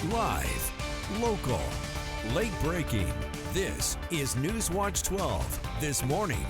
Live, local, late breaking. This is Newswatch 12 this morning.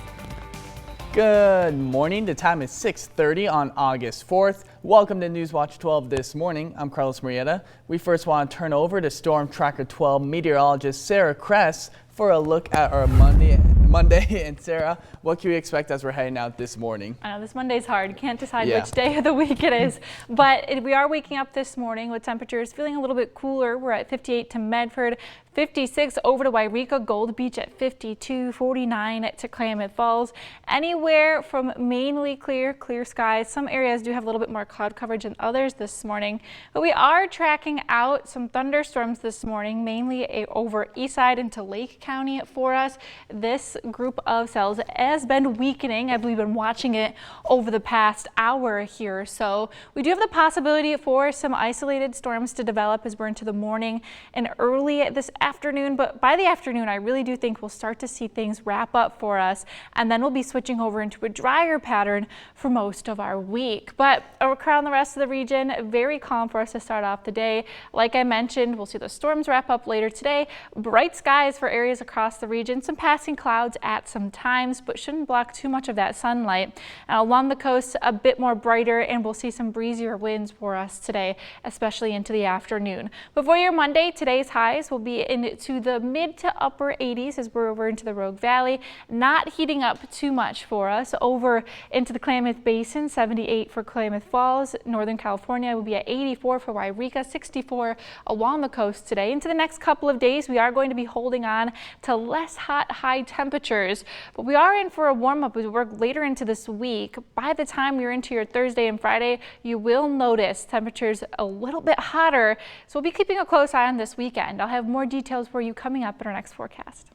Good morning. The time is 6:30 on August 4th. Welcome to Newswatch 12 this morning. I'm Carlos Murrieta. We first want to turn over to Storm Tracker 12 meteorologist Sarah Kress for a look at our Monday. And Sarah, what can we expect as we're heading out this morning? I know this Monday's hard. You can't decide which day of the week it is. But we are waking up this morning with temperatures feeling a little bit cooler. We're at 58 to Medford, 56 over to Wairika, Gold Beach at 52, 49 to Klamath Falls. Anywhere from mainly clear skies. Some areas do have a little bit more cloud coverage than others this morning. But we are tracking out some thunderstorms this morning, mainly over east side into Lake County for us. This group of cells has been weakening as we've been watching it over the past hour here. So we do have the possibility for some isolated storms to develop as we're into the morning and early this afternoon. But by the afternoon, I really do think we'll start to see things wrap up for us. And then we'll be switching over into a drier pattern for most of our week. But around the rest of the region, very calm for us to start off the day. Like I mentioned, we'll see the storms wrap up later today. Bright skies for areas across the region. Some passing clouds at some times, but shouldn't block too much of that sunlight. Along the coast, a bit more brighter, and we'll see some breezier winds for us today, especially into the afternoon. But for your Monday, today's highs will be into the mid to upper 80s as we're over into the Rogue Valley. Not heating up too much for us. Over into the Klamath Basin, 78 for Klamath Falls. Northern California will be at 84 for Wairika, 64 along the coast today. Into the next couple of days, we are going to be holding on to less hot high temperatures, but we are in for a warm up as we work later into this week. By the time you're into your Thursday and Friday, you will notice temperatures a little bit hotter. So we'll be keeping a close eye on this weekend. I'll have more details for you coming up in our next forecast.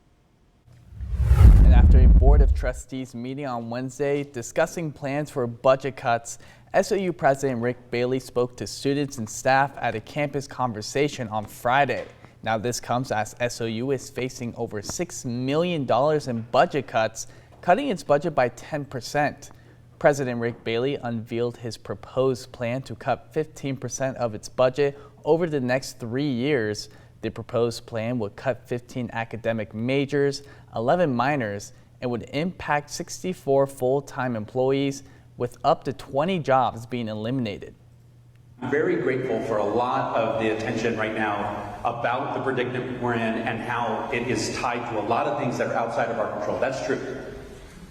And after a Board of Trustees meeting on Wednesday discussing plans for budget cuts, SOU President Rick Bailey spoke to students and staff at a campus conversation on Friday. Now this comes as SOU is facing over $6 million in budget cuts, cutting its budget by 10%. President Rick Bailey unveiled his proposed plan to cut 15% of its budget over the next 3 years. The proposed plan would cut 15 academic majors, 11 minors, and would impact 64 full-time employees, with up to 20 jobs being eliminated. I'm very grateful for a lot of the attention right now about the predicament we're in and how it is tied to a lot of things that are outside of our control. That's true.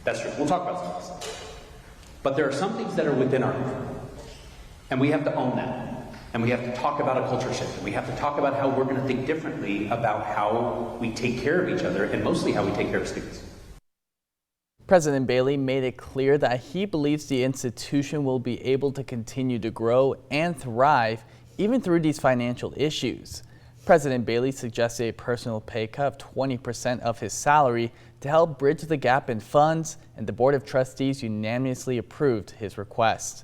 That's true. We'll talk about some of this. But there are some things that are within our control. And we have to own that. And we have to talk about a culture shift. And we have to talk about how we're going to think differently about how we take care of each other and mostly how we take care of students. President Bailey made it clear that he believes the institution will be able to continue to grow and thrive even through these financial issues. President Bailey suggested a personal pay cut of 20% of his salary to help bridge the gap in funds, and the Board of Trustees unanimously approved his request.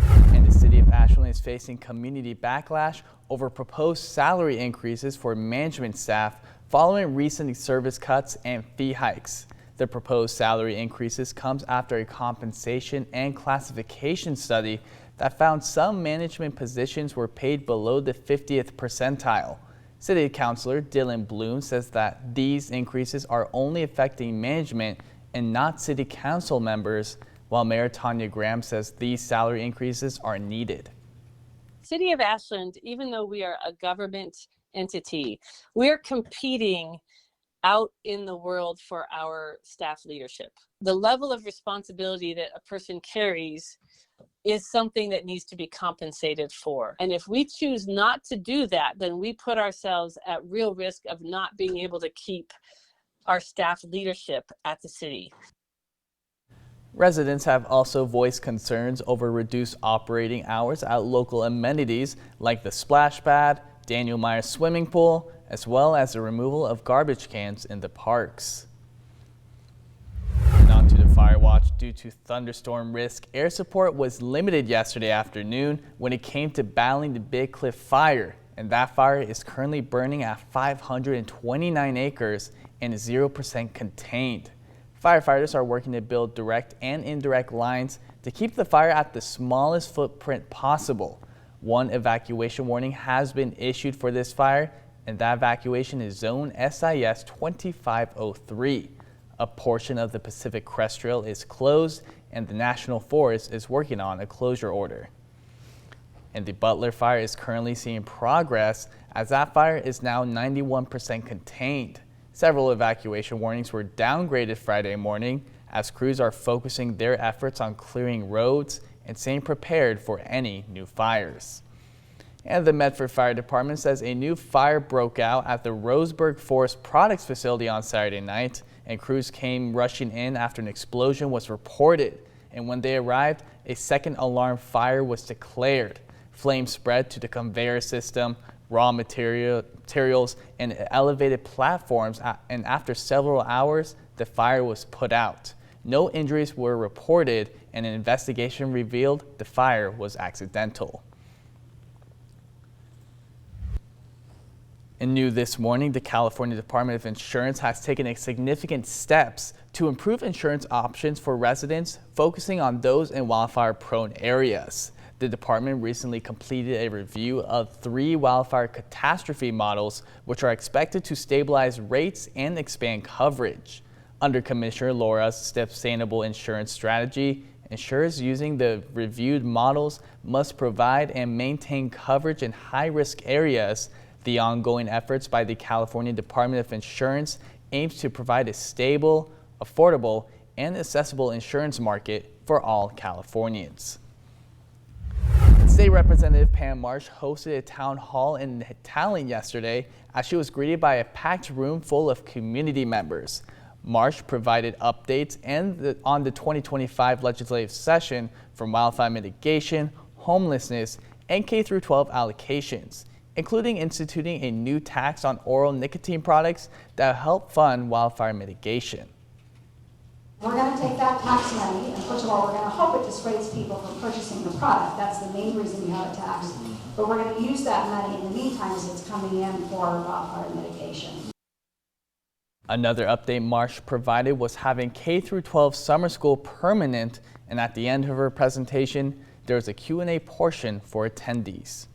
And the city of Ashland is facing community backlash over proposed salary increases for management staff following recent service cuts and fee hikes. The proposed salary increases comes after a compensation and classification study that found some management positions were paid below the 50th percentile. City Councilor Dylan Bloom says that these increases are only affecting management and not City Council members, while Mayor Tanya Graham says these salary increases are needed. City of Ashland, even though we are a government entity, we're competing out in the world for our staff leadership. The level of responsibility that a person carries is something that needs to be compensated for. And if we choose not to do that, then we put ourselves at real risk of not being able to keep our staff leadership at the city. Residents have also voiced concerns over reduced operating hours at local amenities like the splash pad, Daniel Myers swimming pool, as well as the removal of garbage cans in the parks. And on to the fire watch. Due to thunderstorm risk, air support was limited yesterday afternoon when it came to battling the Big Cliff fire. And that fire is currently burning at 529 acres and is 0% contained. Firefighters are working to build direct and indirect lines to keep the fire at the smallest footprint possible. One evacuation warning has been issued for this fire, and that evacuation is Zone SIS 2503. A portion of the Pacific Crest Trail is closed, and the National Forest is working on a closure order. And the Butler fire is currently seeing progress, as that fire is now 91% contained. Several evacuation warnings were downgraded Friday morning, as crews are focusing their efforts on clearing roads and staying prepared for any new fires. And the Medford Fire Department says a new fire broke out at the Roseburg Forest Products facility on Saturday night, and crews came rushing in after an explosion was reported. And when they arrived, a second alarm fire was declared. Flames spread to the conveyor system, raw materials, and elevated platforms, and after several hours, the fire was put out. No injuries were reported, and an investigation revealed the fire was accidental. And new this morning, the California Department of Insurance has taken significant steps to improve insurance options for residents, focusing on those in wildfire-prone areas. The department recently completed a review of 3 wildfire catastrophe models, which are expected to stabilize rates and expand coverage. Under Commissioner Laura's sustainable insurance strategy, insurers using the reviewed models must provide and maintain coverage in high-risk areas. The ongoing efforts by the California Department of Insurance aims to provide a stable, affordable, and accessible insurance market for all Californians. State Representative Pam Marsh hosted a town hall in Talent yesterday as she was greeted by a packed room full of community members. Marsh provided updates on the 2025 legislative session from wildfire mitigation, homelessness, and K-12 allocations, including instituting a new tax on oral nicotine products that help fund wildfire mitigation. We're going to take that tax money, and first of all, we're going to hope it dissuades people from purchasing the product. That's the main reason we have a tax. But we're going to use that money in the meantime as it's coming in for wildfire mitigation. Another update Marsh provided was having K-12 summer school permanent, and at the end of her presentation, there was a Q&A portion for attendees.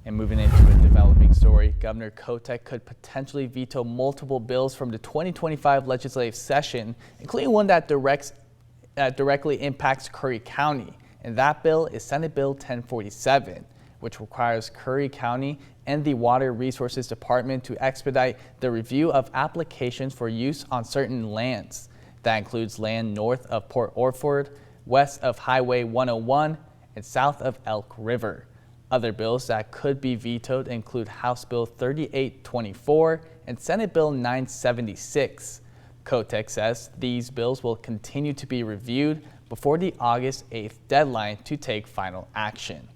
And moving into a developing story, Governor Kotek could potentially veto multiple bills from the 2025 legislative session, including one that directly impacts Curry County. And that bill is Senate Bill 1047, which requires Curry County and the Water Resources Department to expedite the review of applications for use on certain lands. That includes land north of Port Orford, west of Highway 101, and south of Elk River. Other bills that could be vetoed include House Bill 3824 and Senate Bill 976. Kotek says these bills will continue to be reviewed before the August 8th deadline to take final action.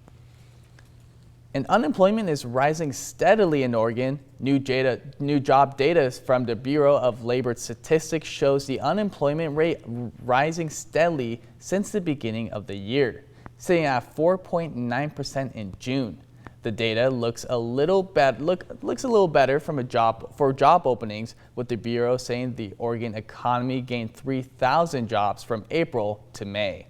And unemployment is rising steadily in Oregon. New job data from the Bureau of Labor Statistics shows the unemployment rate rising steadily since the beginning of the year, sitting at 4.9% in June. The data looks a little better for job openings, with the Bureau saying the Oregon economy gained 3,000 jobs from April to May.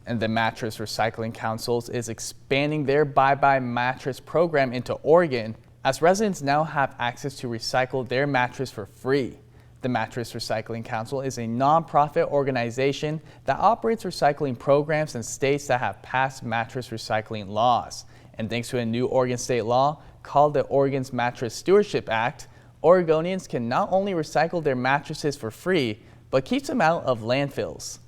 And the Mattress Recycling Council is expanding their Bye-Bye Mattress program into Oregon, as residents now have access to recycle their mattress for free. The Mattress Recycling Council is a nonprofit organization that operates recycling programs in states that have passed mattress recycling laws. And thanks to a new Oregon state law called the Oregon's Mattress Stewardship Act, Oregonians can not only recycle their mattresses for free, but keep them out of landfills.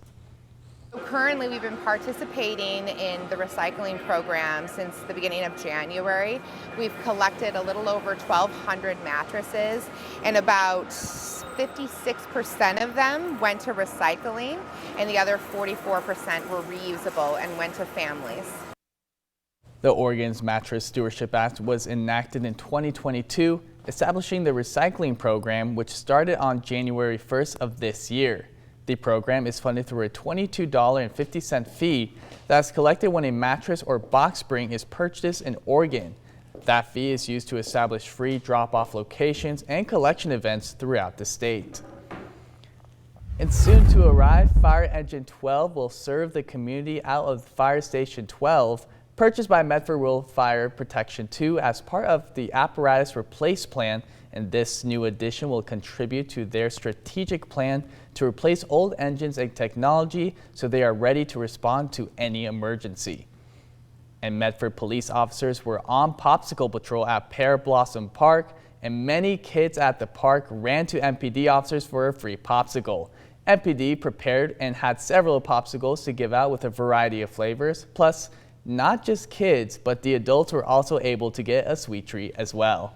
Currently, we've been participating in the recycling program since the beginning of January. We've collected a little over 1,200 mattresses, and about 56% of them went to recycling, and the other 44% were reusable and went to families. The Oregon's Mattress Stewardship Act was enacted in 2022, establishing the recycling program, which started on January 1st of this year. The program is funded through a $22.50 fee that's collected when a mattress or box spring is purchased in Oregon. That fee is used to establish free drop-off locations and collection events throughout the state. And soon to arrive, Fire Engine 12 will serve the community out of Fire Station 12, purchased by Medford Rural Fire Protection 2 as part of the apparatus replace plan, and this new addition will contribute to their strategic plan to replace old engines and technology so they are ready to respond to any emergency. And Medford police officers were on popsicle patrol at Pear Blossom Park, and many kids at the park ran to MPD officers for a free popsicle. MPD prepared and had several popsicles to give out with a variety of flavors. Plus, not just kids, but the adults were also able to get a sweet treat as well.